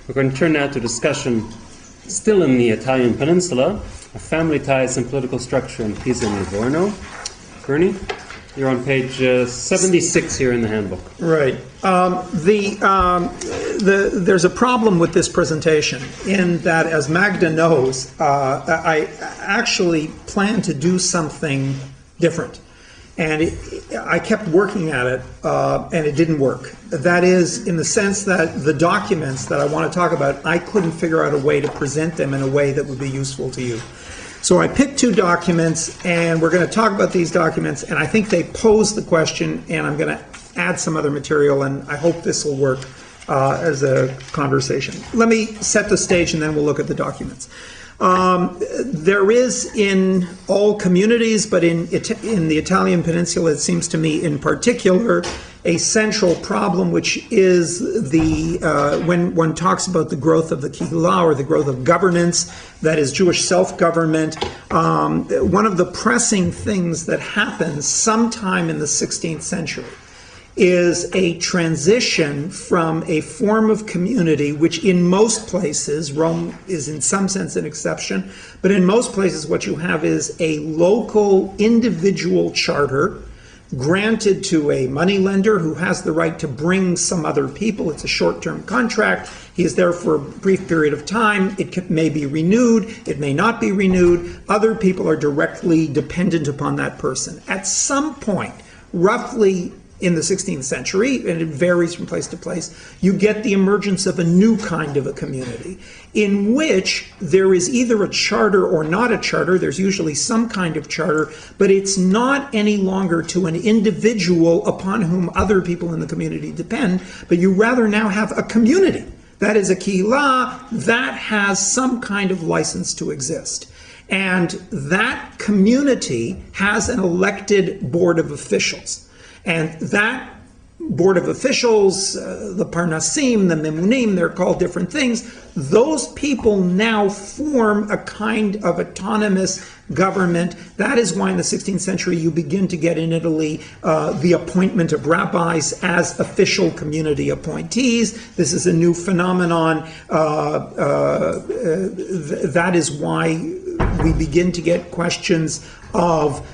We're going to turn now to discussion, still in the Italian peninsula, of family ties and political structure in Pisa and Livorno. Bernie, you're on page 76 here in the handbook. Right. There's a problem with this presentation in that, as Magda knows, I actually planned to do something different. And I kept working at it, and it didn't work. That is, in the sense that the documents that I want to talk about, I couldn't figure out a way to present them in a way that would be useful to you. So I picked two documents, and we're going to talk about these documents, and I think they pose the question, and I'm going to add some other material, and I hope this will work as a conversation. Let me set the stage, and then we'll look at the documents. There is in all communities, but in the Italian peninsula, it seems to me in particular, a central problem, which is when one talks about the growth of the Kihila, or the growth of governance, that is Jewish self-government. One of the pressing things that happens sometime in the 16th century is a transition from a form of community, which in most places, Rome is in some sense an exception, but in most places what you have is a local individual charter granted to a moneylender who has the right to bring some other people. It's a short-term contract. He is there for a brief period of time. It may be renewed. It may not be renewed. Other people are directly dependent upon that person. At some point, roughly in the 16th century, and it varies from place to place, you get the emergence of a new kind of a community in which there is either a charter or not a charter. There's usually some kind of charter, but it's not any longer to an individual upon whom other people in the community depend, but you rather now have a community. That is a kihila that has some kind of license to exist. And that community has an elected board of officials. And that board of officials, the Parnasim, the Memunim, they're called different things. Those people now form a kind of autonomous government. That is why in the 16th century you begin to get in Italy the appointment of rabbis as official community appointees. This is a new phenomenon. That is why we begin to get questions of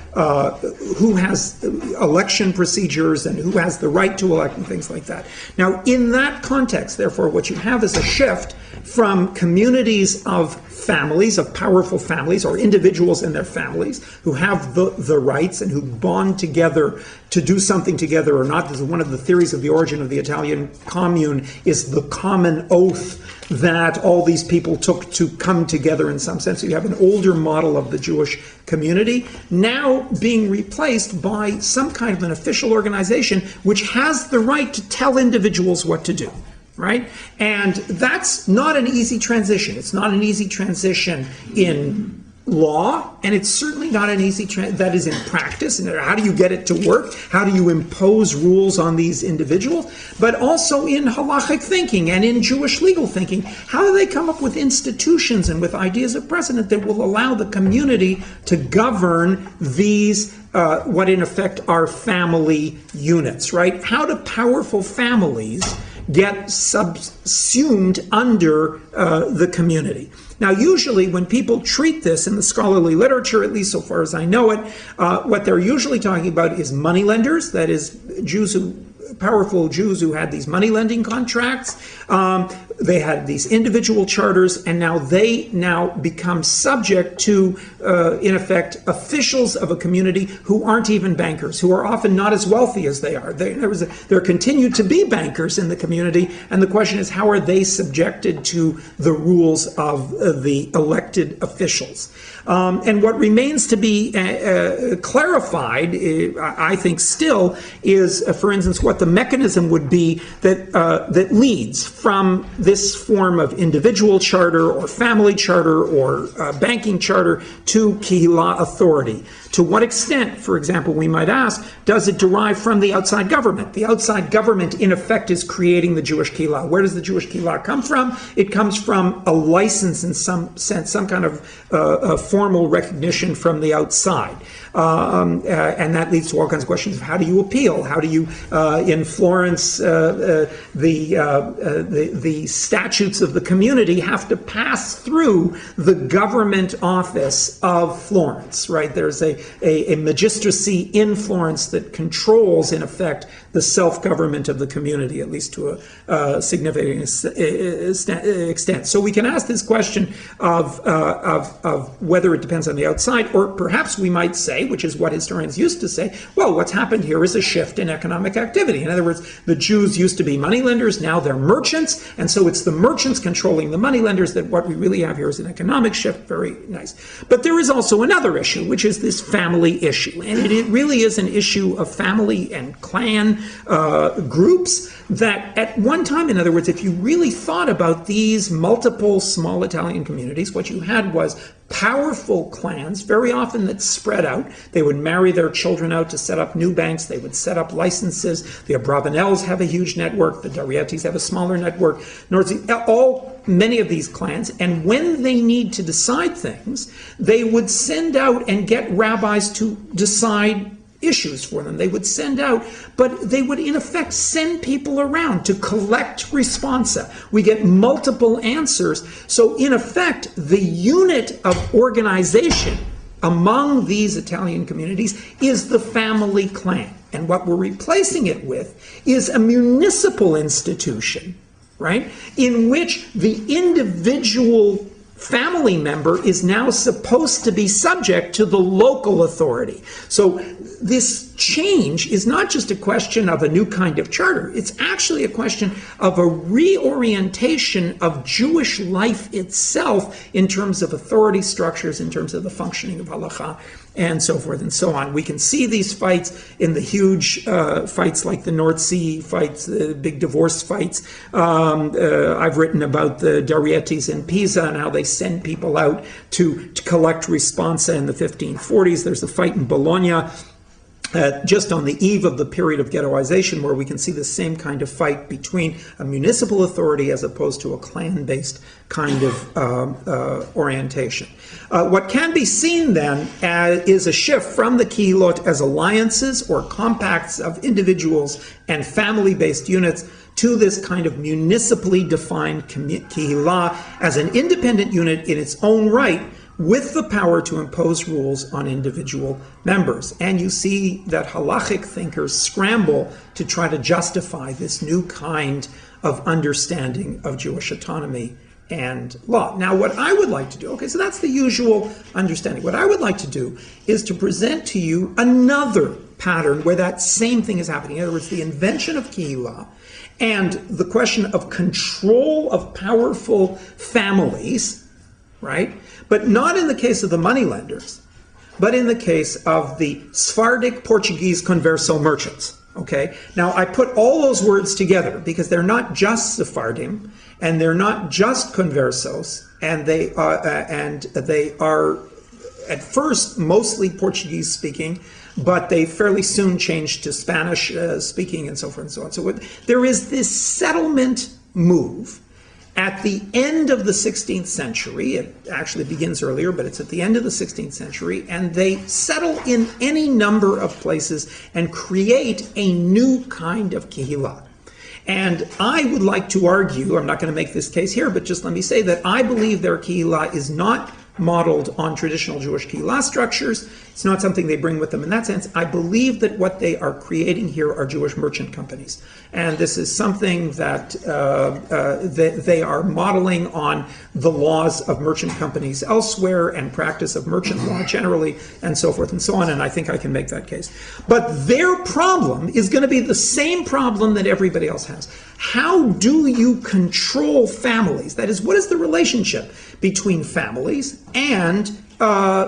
who has election procedures and who has the right to elect and things like that. Now, in that context, therefore, what you have is a shift from communities of families, of powerful families, or individuals and their families who have the rights and who bond together to do something together or not. This is one of the theories of the origin of the Italian commune, is the common oath that all these people took to come together in some sense. So you have an older model of the Jewish community now being replaced by some kind of an official organization which has the right to tell individuals what to do. Right? And that's not an easy transition. It's not an easy transition in law, and it's certainly not an easy that is in practice. And how do you get it to work? How do you impose rules on these individuals? But also in halachic thinking and in Jewish legal thinking, how do they come up with institutions and with ideas of precedent that will allow the community to govern these what in effect are family units, right? How do powerful families get subsumed under the community? Now, usually when people treat this in the scholarly literature, at least so far as I know it, what they're usually talking about is moneylenders, that is powerful Jews who had these money lending contracts. They had these individual charters, and now they become subject to, in effect, officials of a community who aren't even bankers, who are often not as wealthy as they are. There continue to be bankers in the community, and the question is, how are they subjected to the rules of the elected officials? And what remains to be clarified, I think still, is, for instance, what the mechanism would be that leads from this form of individual charter or family charter or banking charter to Kihila authority. To what extent, for example, we might ask, does it derive from the outside government? The outside government, in effect, is creating the Jewish Kihila. Where does the Jewish Kihila come from? It comes from a license in some sense, some kind of formal recognition from the outside. And that leads to all kinds of questions of how do you appeal? How do you, in Florence, the statutes of the community have to pass through the government office of Florence, right? There's a magistracy in Florence that controls, in effect, the self-government of the community, at least to a significant extent. So we can ask this question of whether it depends on the outside, or perhaps we might say, which is what historians used to say, well, what's happened here is a shift in economic activity. In other words, the Jews used to be moneylenders, now they're merchants, and so it's the merchants controlling the moneylenders, that what we really have here is an economic shift. Very nice. But there is also another issue, which is this family issue, and it really is an issue of family and clan groups that at one time, in other words, if you really thought about these multiple small Italian communities, what you had was powerful clans, very often that spread out. They would marry their children out to set up new banks. They would set up licenses. The Abravanels have a huge network. The Darietis have a smaller network. Many of these clans, and when they need to decide things, they would send out and get rabbis to decide issues for them. They would send out, but they would in effect send people around to collect responsa. We get multiple answers. So in effect, the unit of organization among these Italian communities is the family clan. And what we're replacing it with is a municipal institution, right, in which the individual family member is now supposed to be subject to the local authority. So this change is not just a question of a new kind of charter, it's actually a question of a reorientation of Jewish life itself in terms of authority structures, in terms of the functioning of halakha, and so forth and so on. We can see these fights in the huge fights like the North Sea fights, the big divorce fights. I've written about the Darietis in Pisa and how they send people out to collect responsa in the 1540s. There's a fight in Bologna just on the eve of the period of ghettoization, where we can see the same kind of fight between a municipal authority as opposed to a clan-based kind of orientation. What can be seen then is a shift from the kihilot as alliances or compacts of individuals and family-based units to this kind of municipally defined kihila as an independent unit in its own right, with the power to impose rules on individual members. And you see that halachic thinkers scramble to try to justify this new kind of understanding of Jewish autonomy and law. Now, what I would like to do, okay, so that's the usual understanding. What I would like to do is to present to you another pattern where that same thing is happening. In other words, the invention of kihila and the question of control of powerful families, right? But not in the case of the moneylenders, but in the case of the Sephardic Portuguese converso merchants. Okay, now I put all those words together because they're not just Sephardim and they're not just conversos, and they are at first mostly Portuguese speaking, but they fairly soon changed to Spanish speaking and so forth and so on. So there is this settlement move at the end of the 16th century. It actually begins earlier, but it's at the end of the 16th century, and they settle in any number of places and create a new kind of kihila. And I would like to argue, I'm not going to make this case here, but just let me say that I believe their kihila is not modeled on traditional Jewish kihila structures. It's not something they bring with them in that sense. I believe that what they are creating here are Jewish merchant companies. And this is something that they are modeling on the laws of merchant companies elsewhere and practice of merchant law generally, and so forth and so on. And I think I can make that case. But their problem is going to be the same problem that everybody else has. How do you control families? That is, what is the relationship between families and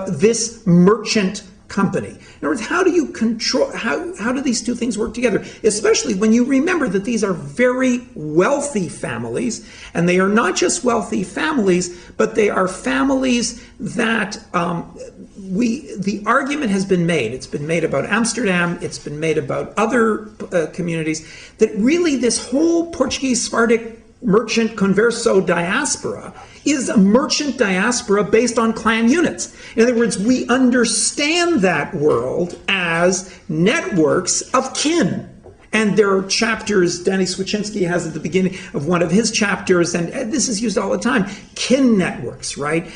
this merchant company? In other words, how do you control, how do these two things work together? Especially when you remember that these are very wealthy families, and they are not just wealthy families, but they are families that the argument has been made. It's been made about Amsterdam, it's been made about other communities, that really this whole Portuguese Sephardic merchant converso diaspora is a merchant diaspora based on clan units. In other words, we understand that world as networks of kin. And there are chapters, Danny Swachinski has at the beginning of one of his chapters, and this is used all the time, kin networks, right?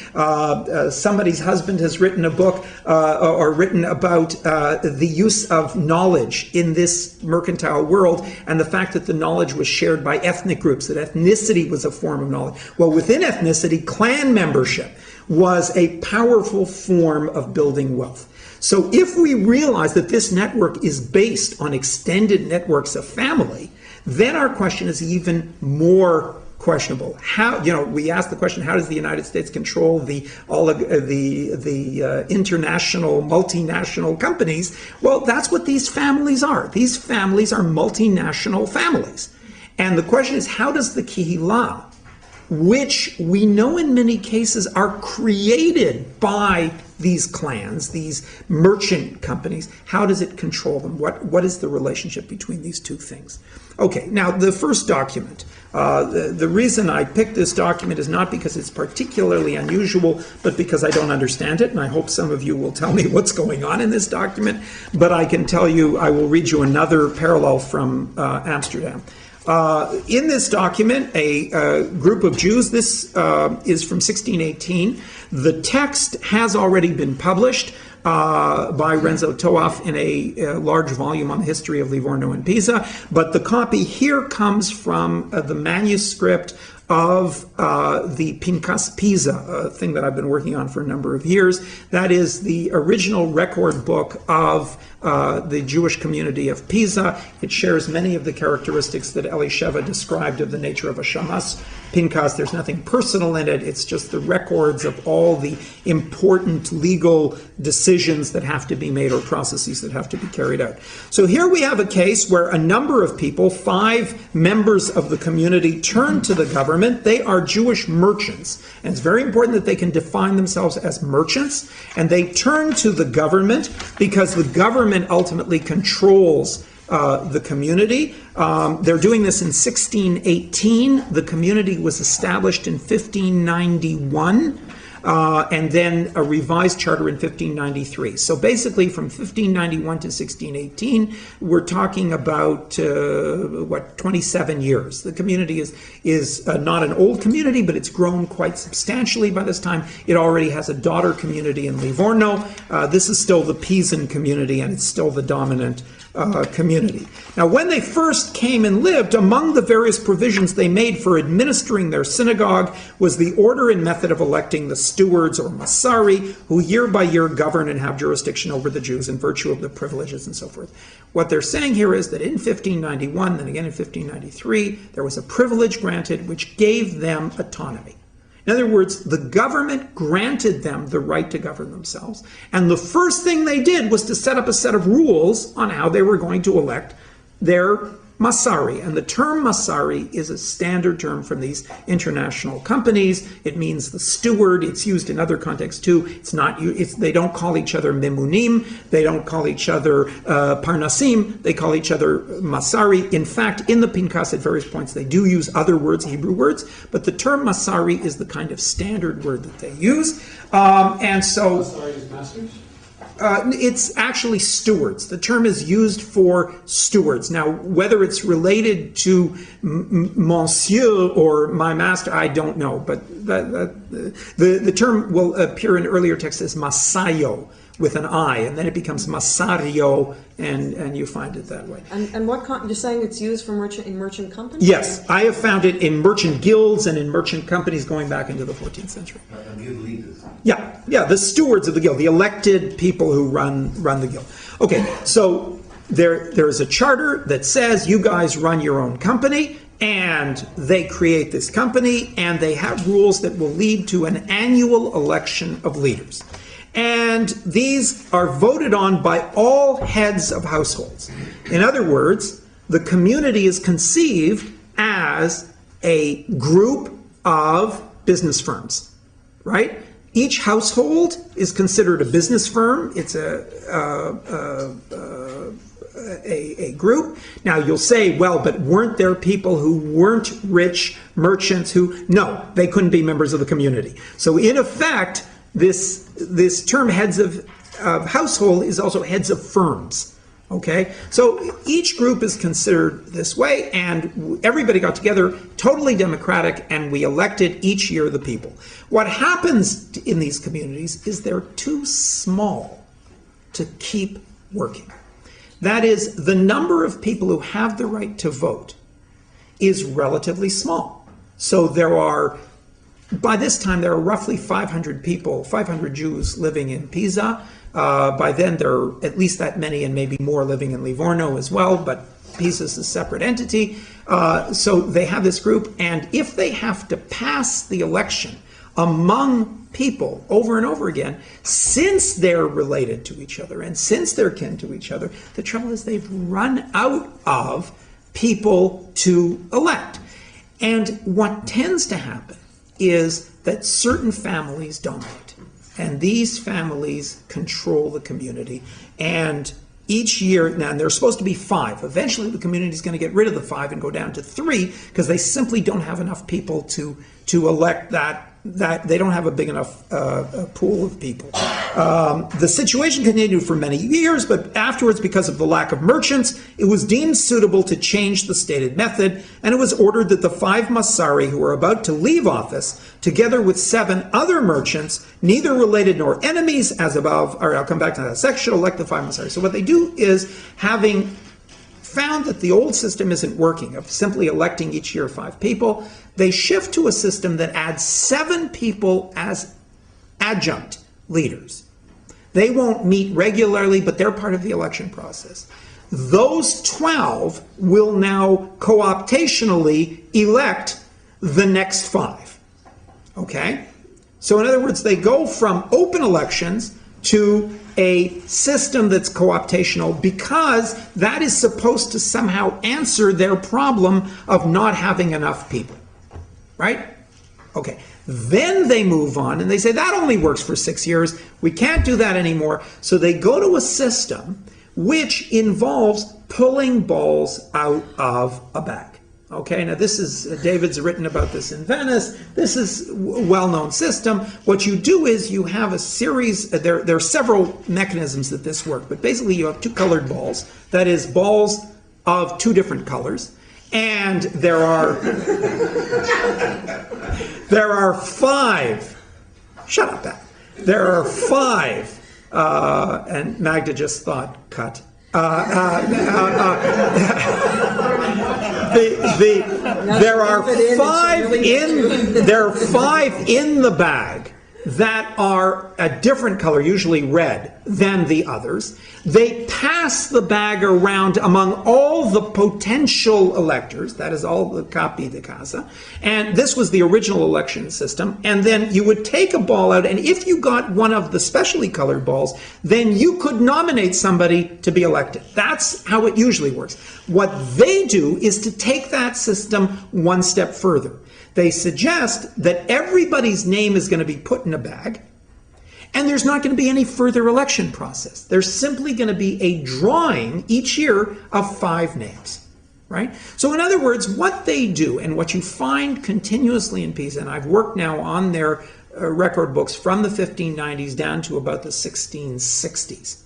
Somebody's husband has written a book or written about the use of knowledge in this mercantile world and the fact that the knowledge was shared by ethnic groups, that ethnicity was a form of knowledge. Well, within ethnicity, clan membership was a powerful form of building wealth. So if we realize that this network is based on extended networks of family, then our question is even more questionable. How, we ask the question, how does the United States control the international, multinational companies? Well, that's what these families are. These families are multinational families. And the question is, how does the Kihila, which we know in many cases are created by these clans, these merchant companies, how does it control them? What is the relationship between these two things? Okay, now the first document. The reason I picked this document is not because it's particularly unusual, but because I don't understand it, and I hope some of you will tell me what's going on in this document. But I can tell you, I will read you another parallel from Amsterdam. In this document, a group of Jews, this is from 1618. The text has already been published by Renzo Toaf in a large volume on the history of Livorno and Pisa, but the copy here comes from the manuscript of the Pincus Pisa, a thing that I've been working on for a number of years. That is the original record book of the Jewish community of Pisa. It shares many of the characteristics that Elisheva described of the nature of a Shamas Pincus. There's nothing personal in it. It's just the records of all the important legal decisions that have to be made or processes that have to be carried out. So here we have a case where a number of people, 5 members of the community, turn to the government. They are Jewish merchants, and it's very important that they can define themselves as merchants, and they turn to the government because the government ultimately controls the community. They're doing this in 1618. The community was established in 1591. And then a revised charter in 1593. So basically from 1591 to 1618, we're talking about, 27 years. The community is not an old community, but it's grown quite substantially by this time. It already has a daughter community in Livorno. This is still the Pisan community, and it's still the dominant community. Now, when they first came and lived, among the various provisions they made for administering their synagogue was the order and method of electing the stewards or masari, who year by year govern and have jurisdiction over the Jews in virtue of the privileges and so forth. What they're saying here is that in 1591, then again in 1593, there was a privilege granted which gave them autonomy. In other words, the government granted them the right to govern themselves. And the first thing they did was to set up a set of rules on how they were going to elect their Masari. And the term Masari is a standard term from these international companies. It means the steward. It's used in other contexts too. They don't call each other Memunim. They don't call each other Parnasim. They call each other Masari. In fact, in the Pincus at various points, they do use other words, Hebrew words, but the term Masari is the kind of standard word that they use. And so... Masari is masters? It's actually stewards. The term is used for stewards. Now, whether it's related to monsieur or my master, I don't know. But the term will appear in earlier texts as masayo with an I, and then it becomes masario, and you find it that way. And what you're saying it's used for merchant companies? Yes, I have found it in merchant guilds and in merchant companies going back into the 14th century. Yeah, the stewards of the guild, the elected people who run the guild. Okay, so there is a charter that says you guys run your own company, and they create this company, and they have rules that will lead to an annual election of leaders. And these are voted on by all heads of households. In other words, the community is conceived as a group of business firms, right? Each household is considered a business firm. It's a group. Now you'll say, well, but weren't there people who weren't rich merchants who, no, they couldn't be members of the community. So in effect, this term heads of household is also heads of firms. Okay, so each group is considered this way, and everybody got together, totally democratic, and we elected each year the people. What happens in these communities is they're too small to keep working. That is, the number of people who have the right to vote is relatively small. So there are, by this time, there are roughly 500 people, 500 Jews living in Pisa. By then, there are at least that many and maybe more living in Livorno as well, but Pisa is a separate entity. So they have this group, and if they have to pass the election among people over and over again, since they're related to each other and since they're kin to each other, the trouble is they've run out of people to elect. And what tends to happen is that certain families dominate. And these families control the community. And each year, now they're supposed to be 5. Eventually the community is going to get rid of the 5 and go down to 3 because they simply don't have enough people to elect that they don't have a big enough pool of people. The situation continued for many years, but afterwards, because of the lack of merchants, it was deemed suitable to change the stated method, and it was ordered that the 5 Massari who were about to leave office, together with 7 other merchants, neither related nor enemies, as above, or I'll come back to that section, should elect the 5 Massari. So what they do is, having found that the old system isn't working, of simply electing each year 5 people, they shift to a system that adds 7 people as adjunct leaders. They won't meet regularly, but they're part of the election process. Those 12 will now co-optationally elect the next 5. Okay? So in other words, they go from open elections to a system that's co-optational because that is supposed to somehow answer their problem of not having enough people. Right? Okay. Then they move on and they say that only works for 6 years. We can't do that anymore. So they go to a system which involves pulling balls out of a bag. Okay, now this is, David's written about this in Venice. This is a well-known system. What you do is you have a series, there are several mechanisms that this work, but basically you have 2 colored balls, that is balls of 2 different colors, and there are 5, shut up, Pat. There are 5, and Magda just thought, cut. There are 5 in the bag that are a different color, usually red, than the others. They pass the bag around among all the potential electors, that is all the capi de casa, and this was the original election system, and then you would take a ball out, and if you got one of the specially colored balls, then you could nominate somebody to be elected. That's how it usually works. What they do is to take that system one step further. They suggest that everybody's name is going to be put in a bag, and there's not going to be any further election process. There's simply going to be a drawing each year of 5 names, right? So in other words, what they do, and what you find continuously in Pisa, and I've worked now on their record books from the 1590s down to about the 1660s.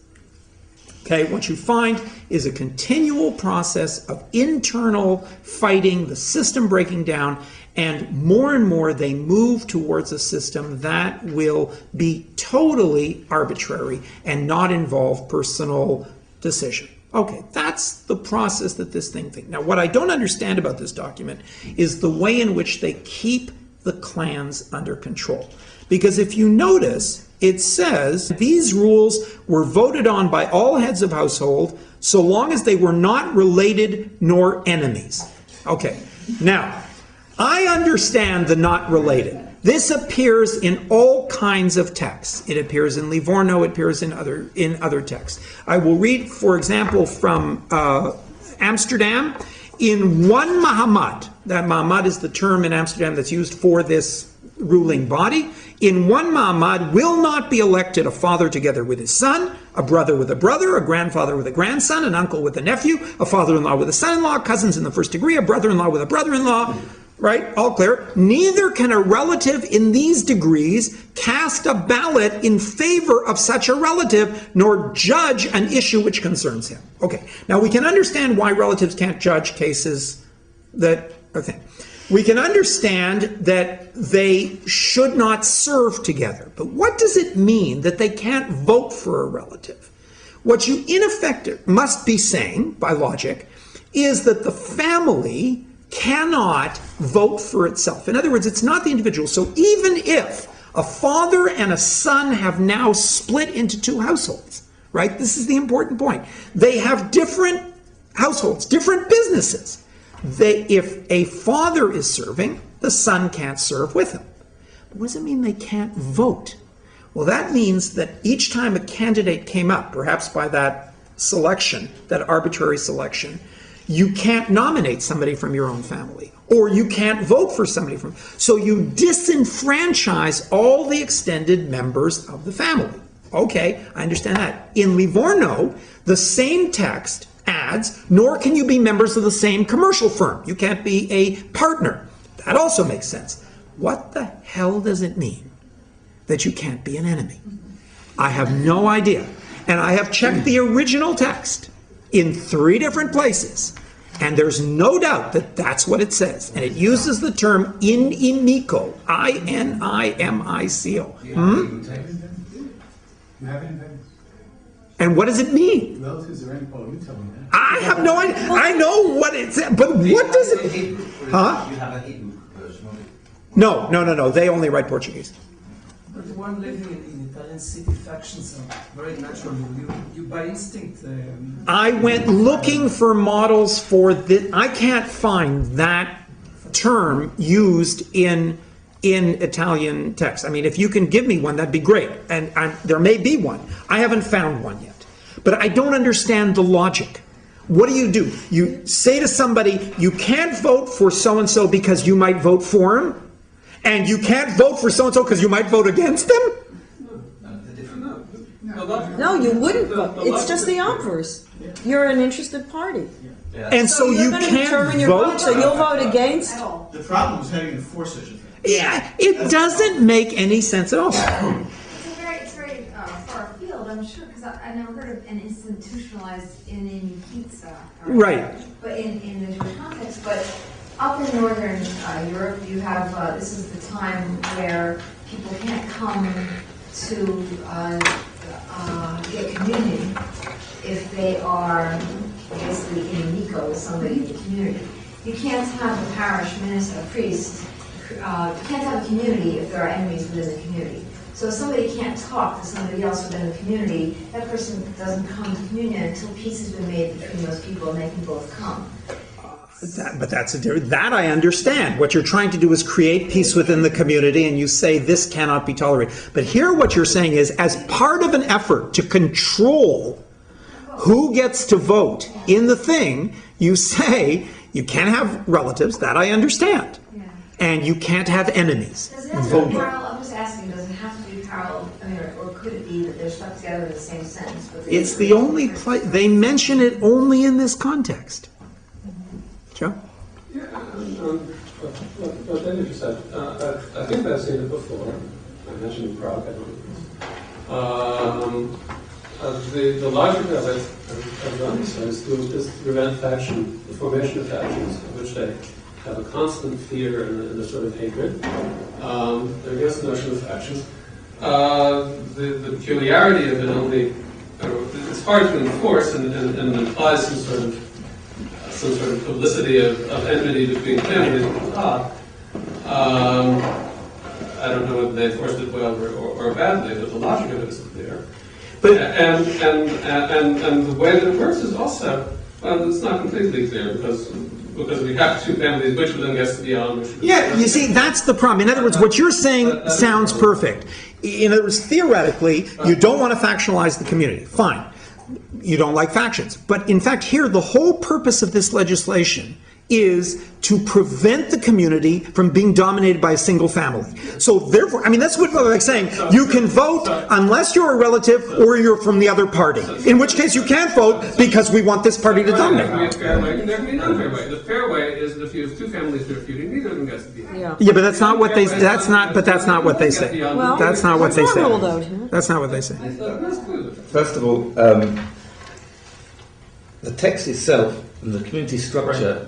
Okay, what you find is a continual process of internal fighting, the system breaking down, and more they move towards a system that will be totally arbitrary and not involve personal decision. Okay, that's the process that this thing thinks. Now, what I don't understand about this document is the way in which they keep the clans under control. Because if you notice, it says these rules were voted on by all heads of household so long as they were not related nor enemies. Okay, now, I understand the not related. This appears in all kinds of texts. It appears in Livorno, it appears in other texts. I will read, for example, from Amsterdam. In one Mahamad, that Mahamad is the term in Amsterdam that's used for this ruling body, in one Mahamad will not be elected a father together with his son, a brother with a brother, a grandfather with a grandson, an uncle with a nephew, a father-in-law with a son-in-law, cousins in the first degree, a brother-in-law with a brother-in-law, right? All clear. Neither can a relative in these degrees cast a ballot in favor of such a relative, nor judge an issue which concerns him. Okay, now we can understand why relatives can't judge cases that, okay. We can understand that they should not serve together, but what does it mean that they can't vote for a relative? What you in effect must be saying, by logic, is that the family cannot vote for itself. In other words, it's not the individual. So even if a father and a son have now split into two households, right? This is the important point. They have different households, different businesses. If a father is serving, the son can't serve with him. But what does it mean they can't vote? Well, that means that each time a candidate came up, perhaps by that selection, that arbitrary selection, you can't nominate somebody from your own family, or you can't vote for somebody from, so you disenfranchise all the extended members of the family. Okay, I understand that. In Livorno, the same text adds, nor can you be members of the same commercial firm. You can't be a partner. That also makes sense. What the hell does it mean that you can't be an enemy? I have no idea. And I have checked the original text in 3 different places, and there's no doubt that that's what it says. And it uses the term inimico, I-N-I-M-I-C-O. You have any independence? And what does it mean? Relatives are in, oh, you tell me that. I have no idea. I know what it says, but what does it... Huh? You have a Hebrew version of it. No. They only write Portuguese. But the one living in Italian city factions are very natural. You by instinct. I went looking for models for this. I can't find that term used in Italian text. I mean, if you can give me one, that'd be great. And there may be one. I haven't found one yet. But I don't understand the logic. What do? You say to somebody, you can't vote for so-and-so because you might vote for him, and you can't vote for so-and-so because you might vote against them? No, you wouldn't vote. It's just the obverse. You're an interested party. And so you you're going to determine can't your vote? So you'll vote against. The problem is how you enforce such a thing. Yeah, it doesn't make any sense at all. It's very far afield, I'm sure, because I never heard of an institutionalized in Pisa. Right. But in the Jewish context, but up in Northern Europe, you have, this is the time where people can't come to get communion if they are basically inimico with somebody in the community. You can't have a parish minister, a priest, you can't have a community if there are enemies within the community. So if somebody can't talk to somebody else within the community, that person doesn't come to communion until peace has been made between those people and they can both come. That I understand. What you're trying to do is create peace within the community, and you say this cannot be tolerated. But here what you're saying is, as part of an effort to control who gets to vote in the thing, you say you can't have relatives. That I understand. And you can't have enemies. Does it have to be parallel? I'm just asking, does it have to be parallel? I mean, or could it be that they're stuck together in the same sentence? But It's the only place, they mention it only in this context. Joe? Yeah, what Daniel just said, I think I've seen it before. I mentioned in Prague, I don't know. The logic of it, as Ronnie says, is to prevent faction, the formation of factions, in which they have a constant fear and a sort of hatred. They're against the notion of factions. The peculiarity of it only, it's hard to enforce and implies some sort of publicity of enmity between families. I don't know whether they enforced it well or badly, but the logic of it is clear. And the way that it works is also, it's not completely clear because we have 2 families, which of them gets to be on, which of them Yeah, you see, that's the problem. In other words, what you're saying sounds perfect. In other words, theoretically, you don't want to factionalize the community. Fine. You don't like factions. But in fact, here, the whole purpose of this legislation is to prevent the community from being dominated by a single family. So therefore, I mean, that's what I'm like saying. You can vote unless you're a relative or you're from the other party. In which case you can't vote because we want this party to dominate. There can be a fair way and there can be an unfair way. The fair way is that if you have two families that are feuding, neither of them gets to be. Yeah. Yeah, but that's not what they. That's not. But that's not what they say. Well, That's not what they it's say. not ruled out here. That's not what they say. First of all, the text itself and the community structure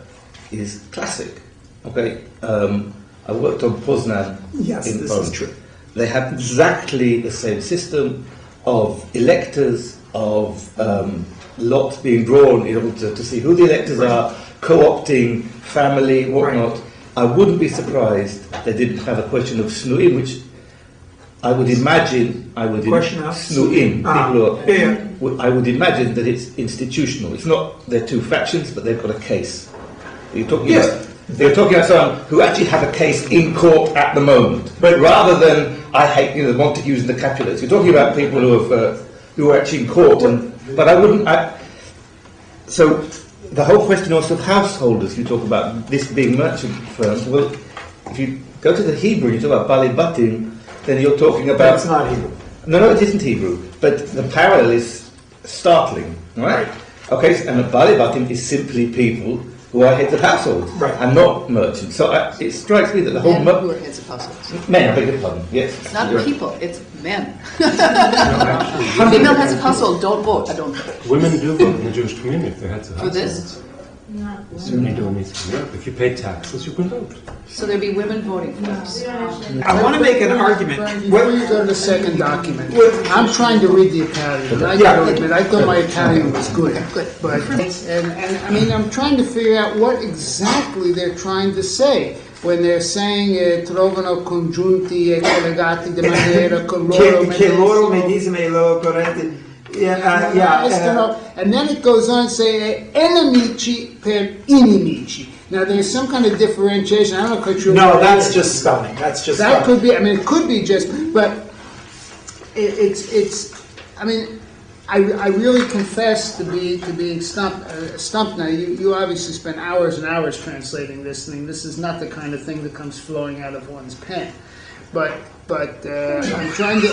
is classic. Okay, I worked on Poznan Yes, in this Poland. is true. They have exactly the same system of electors, of lots being drawn in order to see who the electors are, co-opting family, whatnot. I wouldn't be surprised they didn't have a question of snuin, which I would imagine, Question of snuin, Ah, people who are, yeah. I would imagine that it's institutional. It's not they're two factions, but they've got a case. You're talking Yes. about. They're talking about someone who actually have a case in court at the moment, but rather than I hate the Montagues and the Capulets. You're talking about people who are actually in court, but I wouldn't. So the whole question also of householders. You talk about this being merchant firms. Well, if you go to the Hebrew, you talk about Bali Batim, then you're talking about. That's not Hebrew. No, it isn't Hebrew, but the parallel is startling, right? Okay, and a Bali Batim is simply people who are heads of households and not merchants. So it strikes me that the whole Men who are heads of households. men, I beg your pardon, yes. It's not You're right. people, it's men. Female heads of household don't vote. I don't vote. Women do vote in the Jewish community if they're heads of For households. this? Certainly do in Eastern Europe. If you pay taxes, you can vote. So there'd be women voting for this. I want to make an argument. Before you go to the second document, I'm trying to read the Italian. I Yeah. gotta admit, I thought my Italian was good. Good. But, and I mean, I'm trying to figure out what exactly they're trying to say when they're saying trovano congiunti e collegati di maniera con loro Che loro medesimo. medesime loro correnti. And then it goes on to say enemici per inimici. Now there's some kind of differentiation. I'm not quite sure. No, what it that's is. just spelling. That's just That spelling. could be. I mean, it could be just. But it's. I mean, I really confess to being stumped now. You obviously spent hours and hours translating this thing. This is not the kind of thing that comes flowing out of one's pen. But I'm trying to.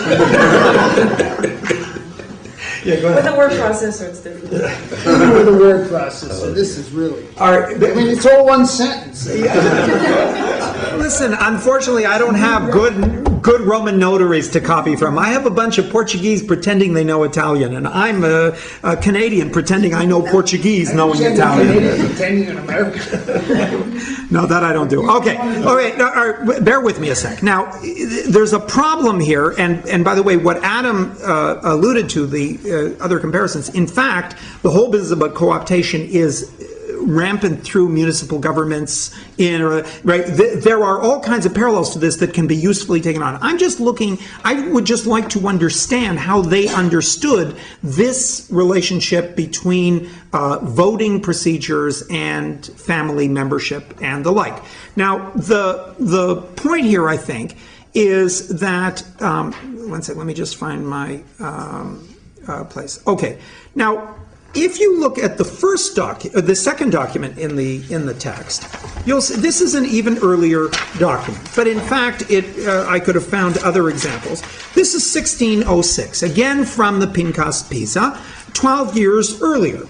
Yeah, go With ahead. a word processor, it's different. With a word processor, this is really. All right, I mean, it's all one sentence. listen, unfortunately, I don't have good Roman notaries to copy from. I have a bunch of Portuguese pretending they know Italian, and I'm a Canadian pretending I know Portuguese knowing Italian. Pretending in America. No, that I don't do. Okay, all right, now, all right, bear with me a sec. Now, there's a problem here, and by the way, what Adam alluded to, the other comparisons, in fact, the whole business about co-optation is rampant through municipal governments. Right, there are all kinds of parallels to this that can be usefully taken on. I would just like to understand how they understood this relationship between voting procedures and family membership and the like. Now, the point here, I think, is that, one second, let me just find my place. Okay, now, if you look at the the second document in the text, you'll see this is an even earlier document. But in fact, I could have found other examples. This is 1606, again from the Pincus Pisa, 12 years earlier.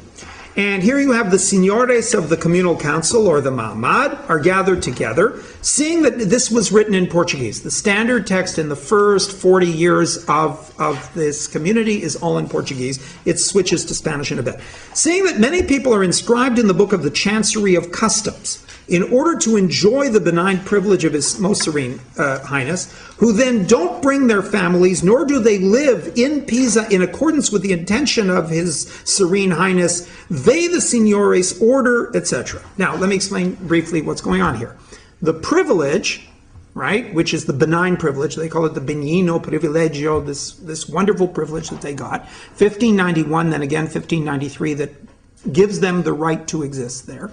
And here you have the signores of the communal council, or the Mahmad, are gathered together, seeing that this was written in Portuguese. The standard text in the first 40 years of this community is all in Portuguese. It switches to Spanish in a bit. Seeing that many people are inscribed in the book of the Chancery of Customs, in order to enjoy the benign privilege of His Most Serene Highness, who then don't bring their families, nor do they live in Pisa in accordance with the intention of His Serene Highness, they, the signores, order, etc. Now, let me explain briefly what's going on here. The privilege, right, which is the benign privilege, they call it the benigno privilegio, this wonderful privilege that they got, 1591, then again 1593, that gives them the right to exist there.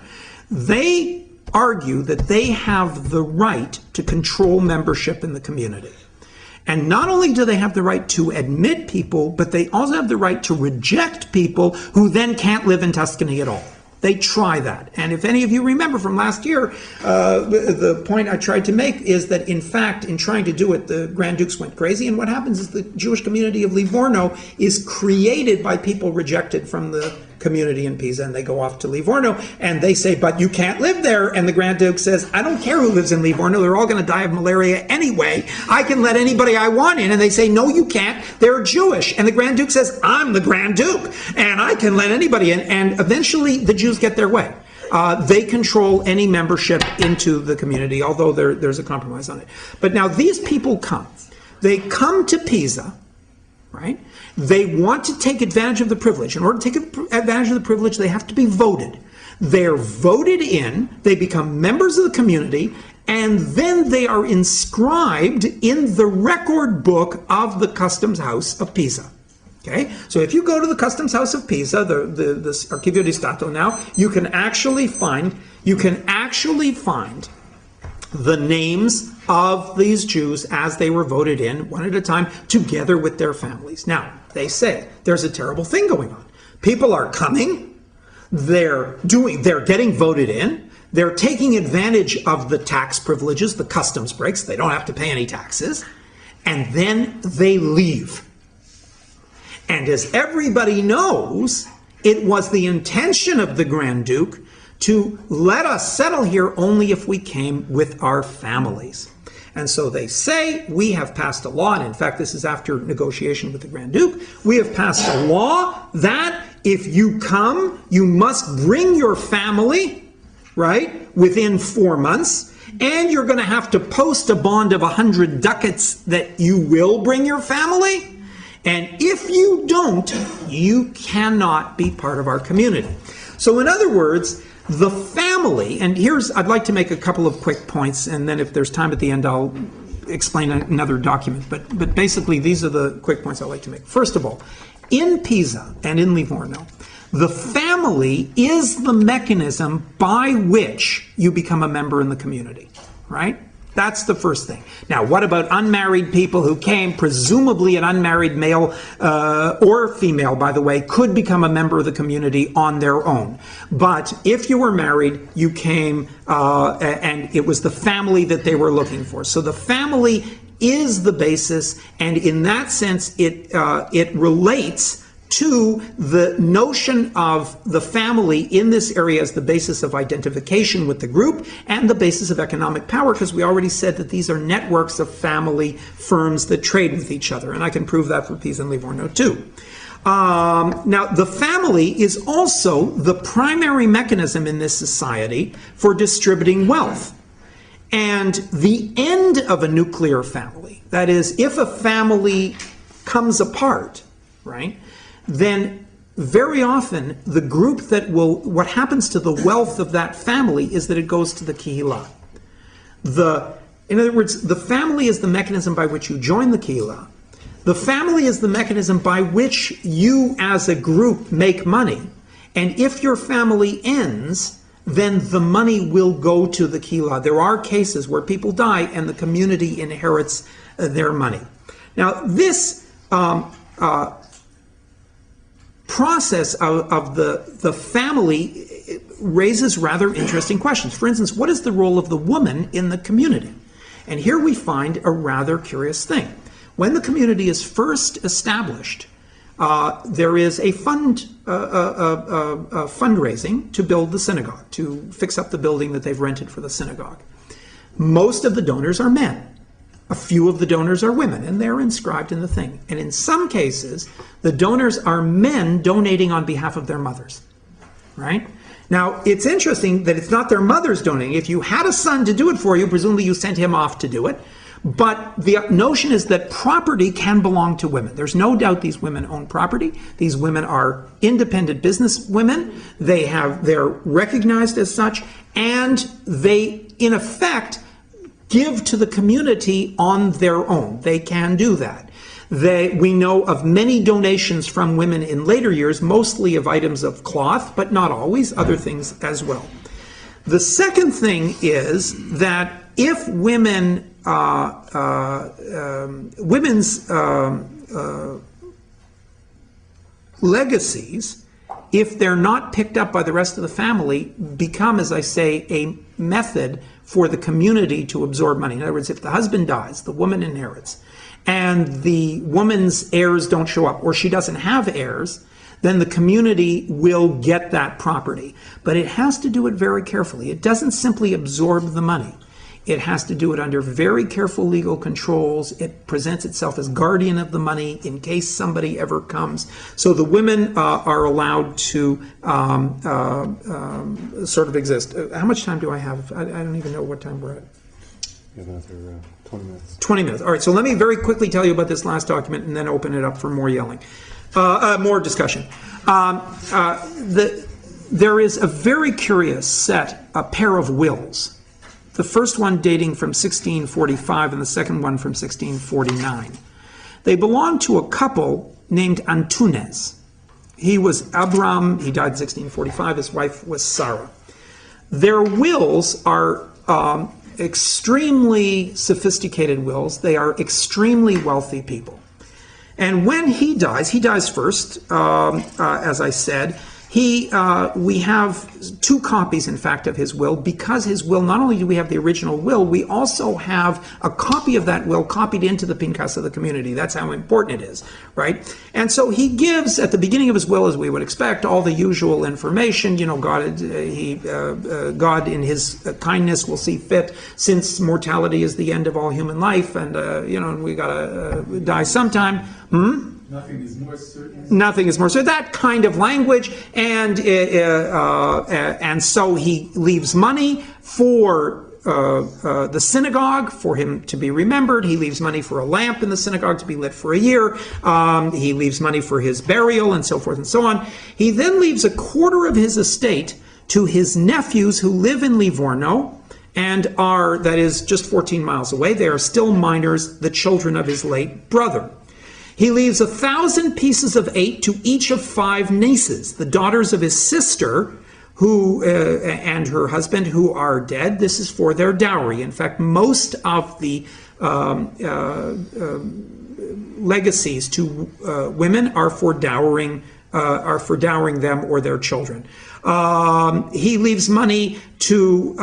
They argue that they have the right to control membership in the community. And not only do they have the right to admit people, but they also have the right to reject people who then can't live in Tuscany at all. They try that. And if any of you remember from last year, the point I tried to make is that, in fact, in trying to do it, the Grand Dukes went crazy. And what happens is the Jewish community of Livorno is created by people rejected from the community in Pisa, and they go off to Livorno, and they say, but you can't live there. And the Grand Duke says, I don't care who lives in Livorno. They're all going to die of malaria anyway. I can let anybody I want in. And they say, no, you can't. They're Jewish. And the Grand Duke says, I'm the Grand Duke, and I can let anybody in. And eventually the Jews get their way. They control any membership into the community, although there's a compromise on it. But now these people come. They come to Pisa, right? They want to take advantage of the privilege. In order to take advantage of the privilege, they have to be voted. They're voted in, they become members of the community, and then they are inscribed in the record book of the Customs House of Pisa. Okay, so if you go to the Customs House of Pisa, the Archivio di Stato now, you can actually find the names of these Jews as they were voted in, one at a time, together with their families. Now, they say there's a terrible thing going on. People are coming, they're getting voted in, they're taking advantage of the tax privileges, the customs breaks, they don't have to pay any taxes, and then they leave. And as everybody knows, it was the intention of the Grand Duke to let us settle here only if we came with our families. And so they say, we have passed a law, and in fact this is after negotiation with the Grand Duke, we have passed a law that if you come, you must bring your family, right, within 4 months, and you're going to have to post a bond of 100 ducats that you will bring your family, and if you don't, you cannot be part of our community. So in other words, the family, and I'd like to make a couple of quick points, and then if there's time at the end, I'll explain another document. But basically, these are the quick points I'd like to make. First of all, in Pisa and in Livorno, the family is the mechanism by which you become a member in the community, right? That's the first thing. Now, what about unmarried people who came? Presumably an unmarried male or female, by the way, could become a member of the community on their own. But if you were married, you came and it was the family that they were looking for. So the family is the basis, and in that sense, it relates to the notion of the family in this area as the basis of identification with the group and the basis of economic power, because we already said that these are networks of family firms that trade with each other, and I can prove that for Pisa and Livorno too. Now, the family is also the primary mechanism in this society for distributing wealth. And the end of a nuclear family, that is, if a family comes apart, right, then very often the group that what happens to the wealth of that family is that it goes to the kihila. In other words, the family is the mechanism by which you join the kihila. The family is the mechanism by which you as a group make money. And if your family ends, then the money will go to the kihila. There are cases where people die and the community inherits their money. Now, this process of the family raises rather interesting questions. For instance, what is the role of the woman in the community? And here we find a rather curious thing. When the community is first established, there is a fundraising to build the synagogue, to fix up the building that they've rented for the synagogue. Most of the donors are men. A few of the donors are women, and they're inscribed in the thing. And in some cases, the donors are men donating on behalf of their mothers, right? Now, it's interesting that it's not their mothers donating. If you had a son to do it for you, presumably you sent him off to do it. But the notion is that property can belong to women. There's no doubt these women own property. These women are independent business women. They're recognized as such, and they, in effect, give to the community on their own. They can do that. We know of many donations from women in later years, mostly of items of cloth, but not always, other things as well. The second thing is that if women's legacies if they're not picked up by the rest of the family, become, as I say, a method for the community to absorb money. In other words, if the husband dies, the woman inherits, and the woman's heirs don't show up, or she doesn't have heirs, then the community will get that property. But it has to do it very carefully. It doesn't simply absorb the money. It has to do it under very careful legal controls. It presents itself as guardian of the money in case somebody ever comes. So the women are allowed to sort of exist. How much time do I have? I don't even know what time we're at. You have another 20 minutes. 20 minutes. All right, so let me very quickly tell you about this last document and then open it up for more yelling, more discussion. There is a very curious set, a pair of wills. The first one dating from 1645 and the second one from 1649. They belong to a couple named Antunes. He was Abram, he died in 1645, his wife was Sarah. Their wills are extremely sophisticated wills. They are extremely wealthy people. And when he dies first, as I said. We have two copies, in fact, of his will, because his will, not only do we have the original will, we also have a copy of that will copied into the Pincus of the community. That's how important it is, right? And so he gives, at the beginning of his will, as we would expect, all the usual information. You know, God in his kindness will see fit, since mortality is the end of all human life, and, we gotta die sometime. Nothing is more certain. Nothing is more certain. That kind of language, and so he leaves money for the synagogue, for him to be remembered. He leaves money for a lamp in the synagogue to be lit for a year. He leaves money for his burial, and so forth and so on. He then leaves a quarter of his estate to his nephews who live in Livorno and are, that is, just 14 miles away. They are still minors, the children of his late brother. He leaves 1,000 pieces of 8 to each of 5 nieces, the daughters of his sister, who and her husband, who are dead. This is for their dowry. In fact, most of the legacies to women are for dowering them or their children. He leaves money to,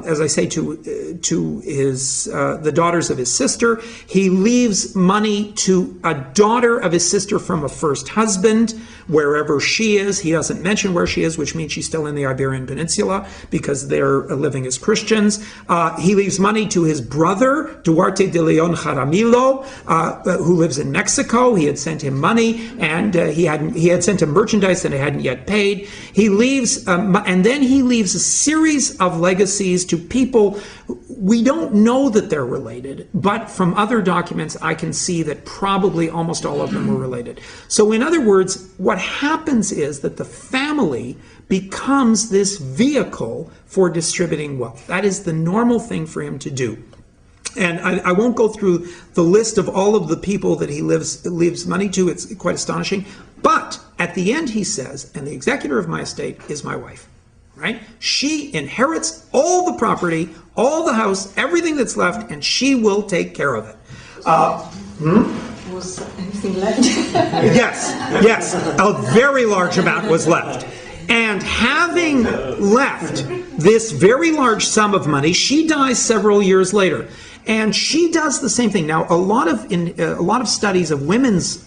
as I say, to his the daughters of his sister. He leaves money to a daughter of his sister from a first husband, wherever she is. He doesn't mention where she is, which means she's still in the Iberian Peninsula, because they're living as Christians. He leaves money to his brother, Duarte de Leon Jaramillo, who lives in Mexico. He had sent him money, and he had sent him merchandise that he hadn't yet paid. He leaves, and then he leaves a series of legacies to people. We don't know that they're related, but from other documents I can see that probably almost all of them were related. So in other words, what happens is that the family becomes this vehicle for distributing wealth. That is the normal thing for him to do. And I won't go through the list of all of the people that he leaves money to. It's quite astonishing. But at the end he says, and the executor of my estate is my wife. Right? She inherits all the property, all the house, everything that's left, and she will take care of it. Was anything left? Yes, a very large amount was left. And having left this very large sum of money, she dies several years later. And she does the same thing. Now, a lot of studies of women's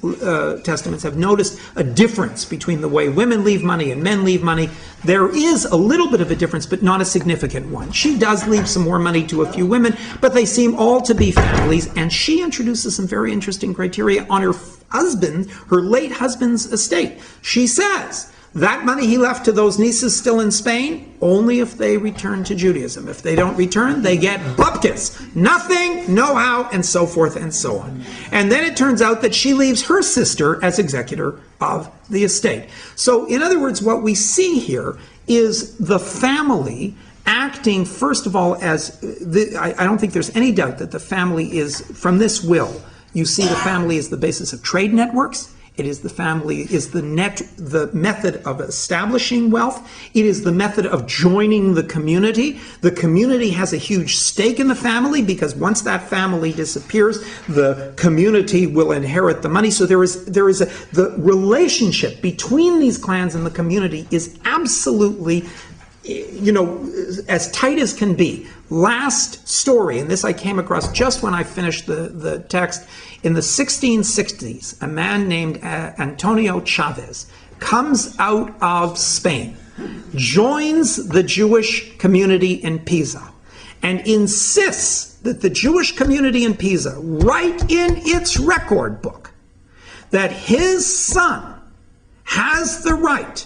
testaments have noticed a difference between the way women leave money and men leave money. There is a little bit of a difference, but not a significant one. She does leave some more money to a few women, but they seem all to be families. And she introduces some very interesting criteria on her husband, her late husband's estate. She says that money he left to those nieces still in Spain, only if they return to Judaism. If they don't return, they get bupkis. Nothing, no how, and so forth and so on. And then it turns out that she leaves her sister as executor of the estate. So in other words, what we see here is the family acting, first of all, as, I don't think there's any doubt that the family is, from this will, you see the family as the basis of trade networks. It is the method of establishing wealth. It is the method of joining the community. The community has a huge stake in the family because once that family disappears, the community will inherit the money. So the relationship between these clans and the community is absolutely, as tight as can be. Last story, and this I came across just when I finished the text. In the 1660s, a man named Antonio Chavez comes out of Spain, joins the Jewish community in Pisa, and insists that the Jewish community in Pisa write in its record book that his son has the right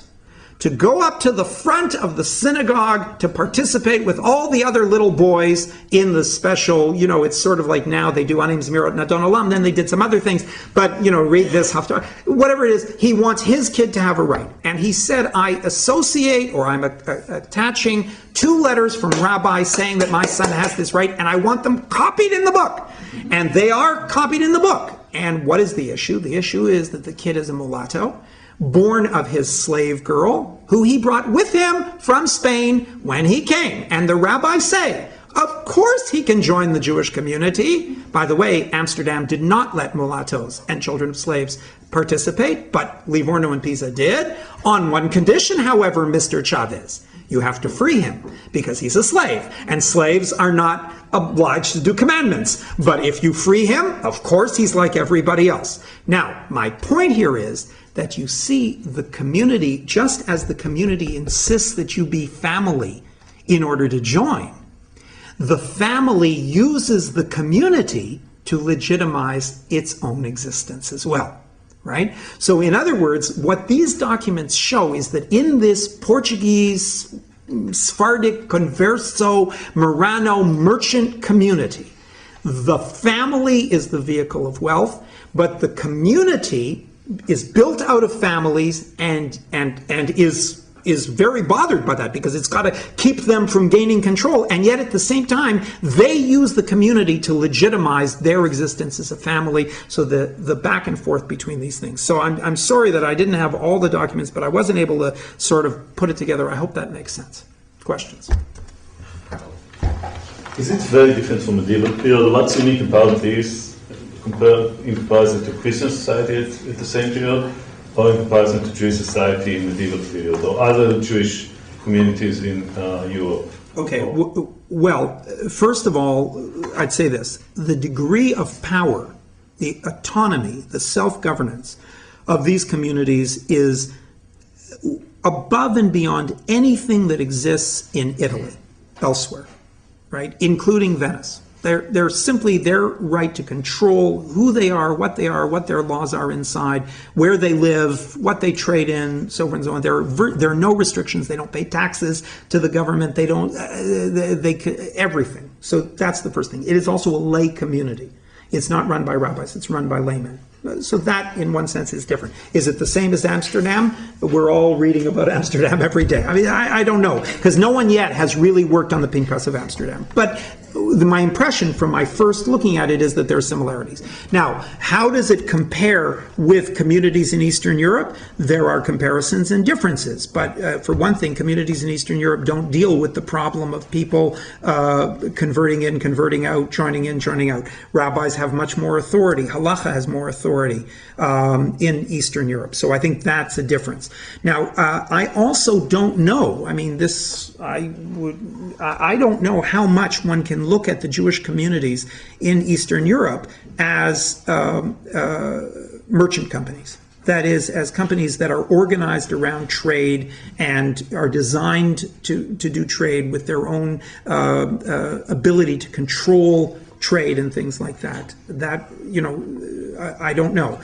to go up to the front of the synagogue to participate with all the other little boys in the special, it's sort of like now they do Anim Zmirot Nadon Olam, then they did some other things, but, read this, Haftarah, whatever it is, he wants his kid to have a right. And he said, I'm attaching 2 letters from rabbis saying that my son has this right, and I want them copied in the book. And they are copied in the book. And what is the issue? The issue is that the kid is a mulatto, born of his slave girl, who he brought with him from Spain when he came. And the rabbis say, of course he can join the Jewish community. By the way, Amsterdam did not let mulattoes and children of slaves participate, but Livorno and Pisa did. On one condition, however, Mr. Chavez, you have to free him because he's a slave, and slaves are not obliged to do commandments. But if you free him, of course he's like everybody else. Now, my point here is that you see the community, just as the community insists that you be family in order to join, the family uses the community to legitimize its own existence as well, right? So in other words, what these documents show is that in this Portuguese, Sephardic, Converso, Marrano merchant community, the family is the vehicle of wealth, but the community is built out of families and is very bothered by that because it's got to keep them from gaining control. And yet at the same time, they use the community to legitimize their existence as a family. So the back and forth between these things. So I'm sorry that I didn't have all the documents, but I wasn't able to sort of put it together. I hope that makes sense. Questions? Is it very different from medieval period? What's unique about this in comparison to Christian society at the same period, or in comparison to Jewish society in medieval period, or other Jewish communities in Europe? Okay, well, first of all, I'd say this. The degree of power, the autonomy, the self-governance of these communities is above and beyond anything that exists in Italy, elsewhere, right, including Venice. They're simply their right to control who they are, what their laws are inside, where they live, what they trade in, so forth and so on. There are no restrictions. They don't pay taxes to the government. They don't, everything. So that's the first thing. It is also a lay community. It's not run by rabbis. It's run by laymen. So that, in one sense, is different. Is it the same as Amsterdam? We're all reading about Amsterdam every day. I mean, I don't know, because no one yet has really worked on the Pinkas of Amsterdam. But my impression from my first looking at it is that there are similarities. Now, how does it compare with communities in Eastern Europe? There are comparisons and differences. But for one thing, communities in Eastern Europe don't deal with the problem of people converting in, converting out, joining in, joining out. Rabbis have much more authority. Halacha has more authority in Eastern Europe. So I think that's a difference. Now, I also don't know. I mean, I don't know how much one can look at the Jewish communities in Eastern Europe as merchant companies. That is, as companies that are organized around trade and are designed to do trade with their own ability to control trade and things like that. That, I don't know.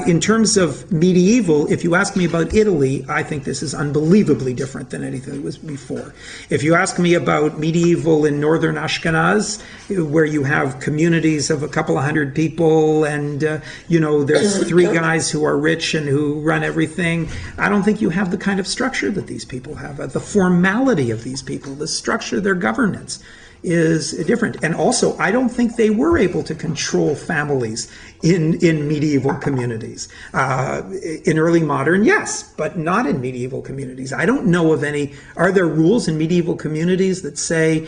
In terms of medieval, if you ask me about Italy, I think this is unbelievably different than anything that was before. If you ask me about medieval in northern Ashkenaz, where you have communities of a couple of hundred people and, there's 3 guys who are rich and who run everything, I don't think you have the kind of structure that these people have, the formality of these people, the structure of their governance. is different. And also, I don't think they were able to control families in medieval communities. In early modern, yes, but not in medieval communities. I don't know of any. Are there rules in medieval communities that say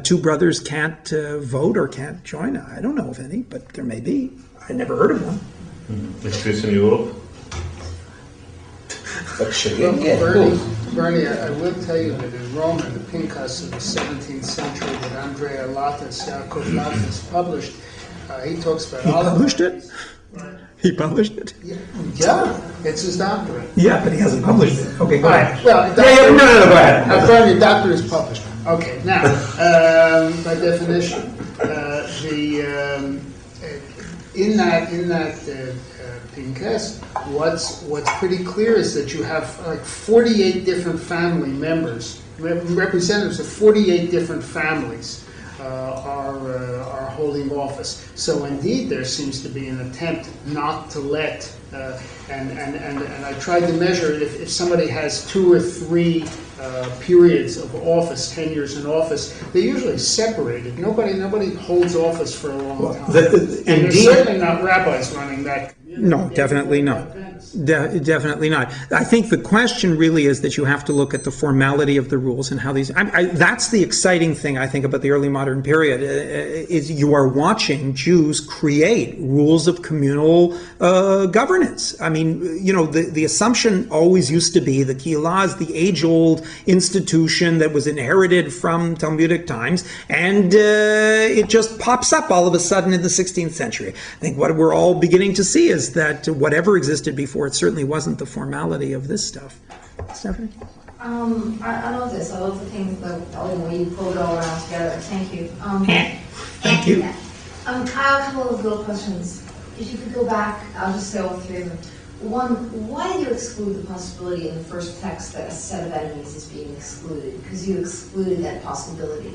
two brothers can't vote or can't join? I don't know of any, but there may be. I never heard of them. Is this in Europe? Bernie, I will tell you that in Rome, in the Pincus of the 17th century that Andrea Lattes, Jacob Lattes published, he talks about... He published it? He published it? Yeah, it's his doctorate. Yeah, but he hasn't published it. Okay, go ahead. Well, go ahead. Bernie, doctorate is published. Okay, now, by definition, in that Pincus, what's pretty clear is that you have like 48 different family members, representatives of 48 different families are holding office. So indeed, there seems to be an attempt not to let, and I tried to measure it, if somebody has 2 or 3 periods of office, tenures in office, they're usually separated. Nobody holds office for a long time. And there's certainly not rabbis running that. No, definitely not. Definitely not. I think the question really is that you have to look at the formality of the rules and how these. That's the exciting thing I think about the early modern period is you are watching Jews create rules of communal governance. I mean, you know, the assumption always used to be the Kehillah is the age-old institution that was inherited from Talmudic times, and it just pops up all of a sudden in the 16th century. I think what we're all beginning to see is that whatever existed before, it certainly wasn't the formality of this stuff. Stephanie? I love this. I love the thing, the way you pulled it all around together. Thank you. Thank you. I have a couple of little questions. If you could go back, I'll just say all 3 of them. One, why did you exclude the possibility in the first text that a set of enemies is being excluded? Because you excluded that possibility.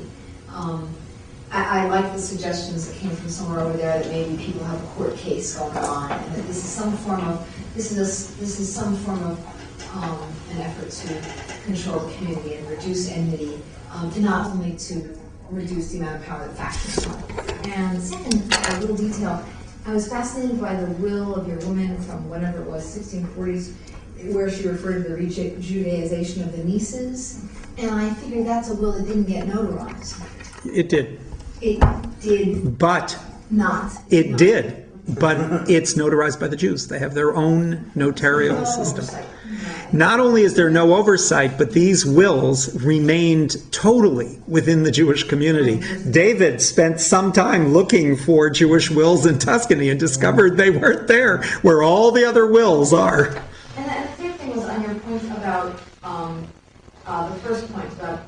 I like the suggestions that came from somewhere over there that maybe people have a court case going on, and that this is some form of an effort to control the community and reduce enmity, and not only to reduce the amount of power that factions have. And second, a little detail. I was fascinated by the will of your woman from whatever it was, 1640s, where she referred to the Judaization of the nieces, and I figured that's a will that didn't get notarized. It did. It did. But not. It not. Did. But it's notarized by the Jews. They have their own notarial system. Not only is there no oversight, but these wills remained totally within the Jewish community. David spent some time looking for Jewish wills in Tuscany and discovered they weren't there, where all the other wills are. And the third thing was on your point about, the first point about,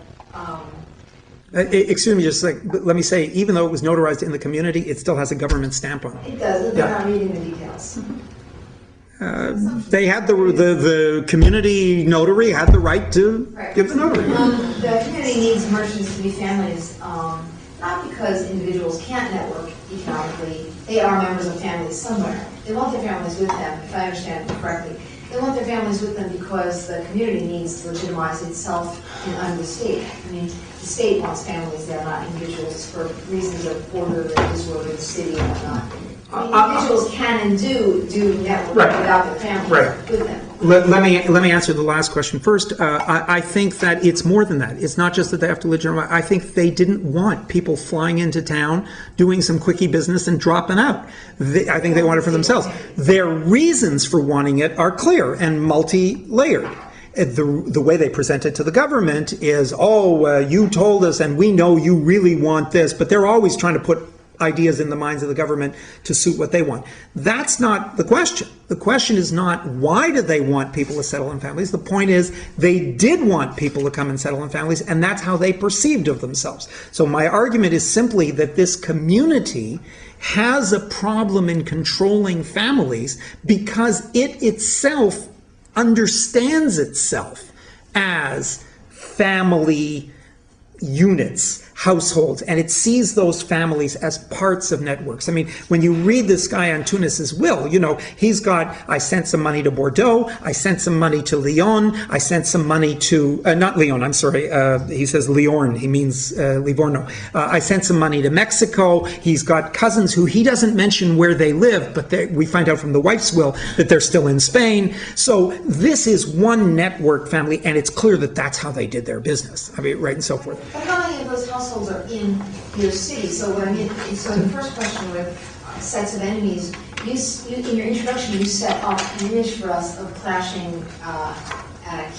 excuse me, just like, let me say, even though it was notarized in the community, it still has a government stamp on it. It does, they're not reading the details. They had the community notary had the right to give the notary. The community needs merchants to be families, not because individuals can't network economically. They are members of families somewhere. They want their families with them, if I understand it correctly. They want their families with them because the community needs to legitimize itself under the state. I mean, the state wants families there, not individuals, for reasons of order and disorder in the city and whatnot. I mean, individuals can and do network without their families with them. Let me answer the last question first. I think that it's more than that. It's not just that they have to legitimize. I think they didn't want people flying into town, doing some quickie business and dropping out. I think they want it for themselves. Their reasons for wanting it are clear and multi-layered. The way they present it to the government is, you told us and we know you really want this, but they're always trying to put ideas in the minds of the government to suit what they want. That's not the question. The question is not why do they want people to settle in families. The point is they did want people to come and settle in families, and that's how they perceived of themselves. So my argument is simply that this community has a problem in controlling families because it itself understands itself as family units. households, and it sees those families as parts of networks. I mean, when you read this guy Antunes's will, you know, he's got, I sent some money to Bordeaux, I sent some money to Lyon, I sent some money to, not Lyon, I'm sorry, he says Livorno, he means Livorno. I sent some money to Mexico. He's got cousins who he doesn't mention where they live, but we find out from the wife's will that they're still in Spain. So this is one network family, and it's clear that that's how they did their business. I mean, right, and so forth. But how many of those households are in your city? So what I mean, so the first question with sets of enemies, you in your introduction you set up an image for us of clashing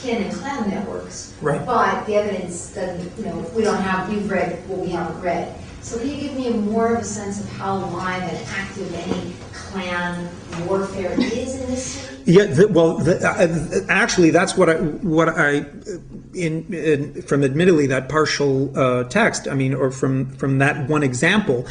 kin and clan networks. Right. But the evidence doesn't, you know, we've read what we haven't read. So can you give me more of a sense of how live and active any clan warfare is in this city? Yeah, actually, that's what I from admittedly that partial text. I mean, or from that one example.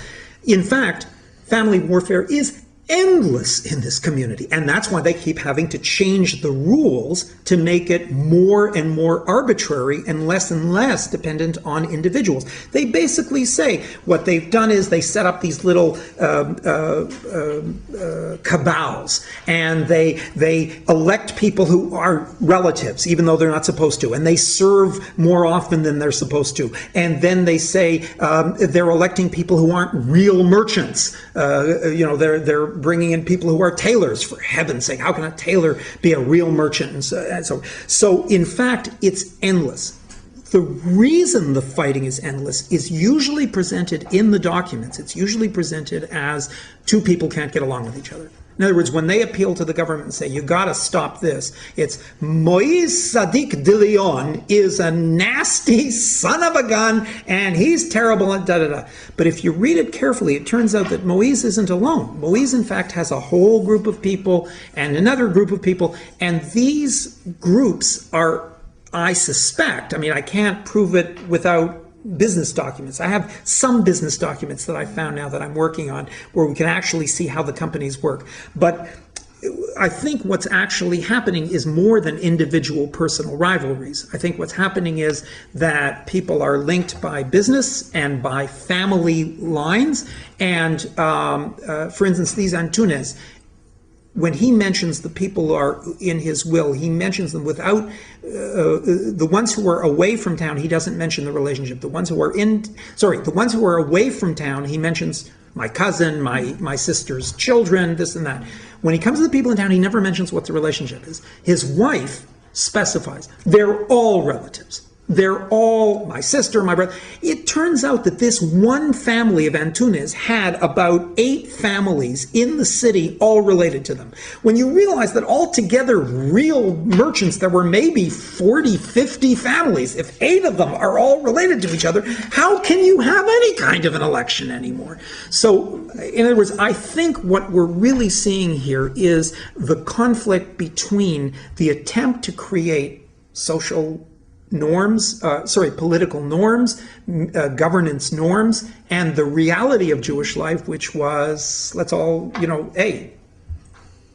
In fact, family warfare is endless in this community, and that's why they keep having to change the rules to make it more and more arbitrary and less dependent on individuals. They basically say what they've done is they set up these little cabals, and they elect people who are relatives, even though they're not supposed to, and they serve more often than they're supposed to. And then they say they're electing people who aren't real merchants. You know, they're bringing in people who are tailors. For heaven's sake, how can a tailor be a real merchant? And so in fact, it's endless. The reason the fighting is endless is usually presented in the documents. It's usually presented as two people can't get along with each other. In other words, when they appeal to the government and say, you got to stop this, it's Moïse Sadiq de Leon is a nasty son of a gun, and he's terrible, and da-da-da. But if you read it carefully, it turns out that Moïse isn't alone. Moïse, in fact, has a whole group of people and another group of people, and these groups are, I suspect, I mean, I can't prove it without business documents. I have some business documents that I found now that I'm working on where we can actually see how the companies work. But I think what's actually happening is more than individual personal rivalries. I think what's happening is that people are linked by business and by family lines. And for instance, these Antunes, when he mentions the people who are in his will, he mentions them without the ones who are away from town. He doesn't mention the relationship. The ones who are away from town, he mentions my cousin, my sister's children, this and that. When he comes to the people in town, he never mentions what the relationship is. His wife specifies they're all relatives. They're all my sister, my brother. It turns out that this one family of Antunes had about 8 families in the city, all related to them. When you realize that altogether real merchants, there were maybe 40, 50 families. If 8 of them are all related to each other, how can you have any kind of an election anymore? So, in other words, I think what we're really seeing here is the conflict between the attempt to create social norms, political norms, governance norms, and the reality of Jewish life, which was, let's all, hey,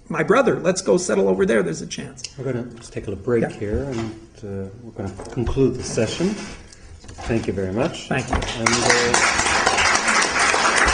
my brother, let's go settle over there, there's a chance. We're going to just take a little break here, and we're going to conclude the session. Thank you very much. Thank you. And,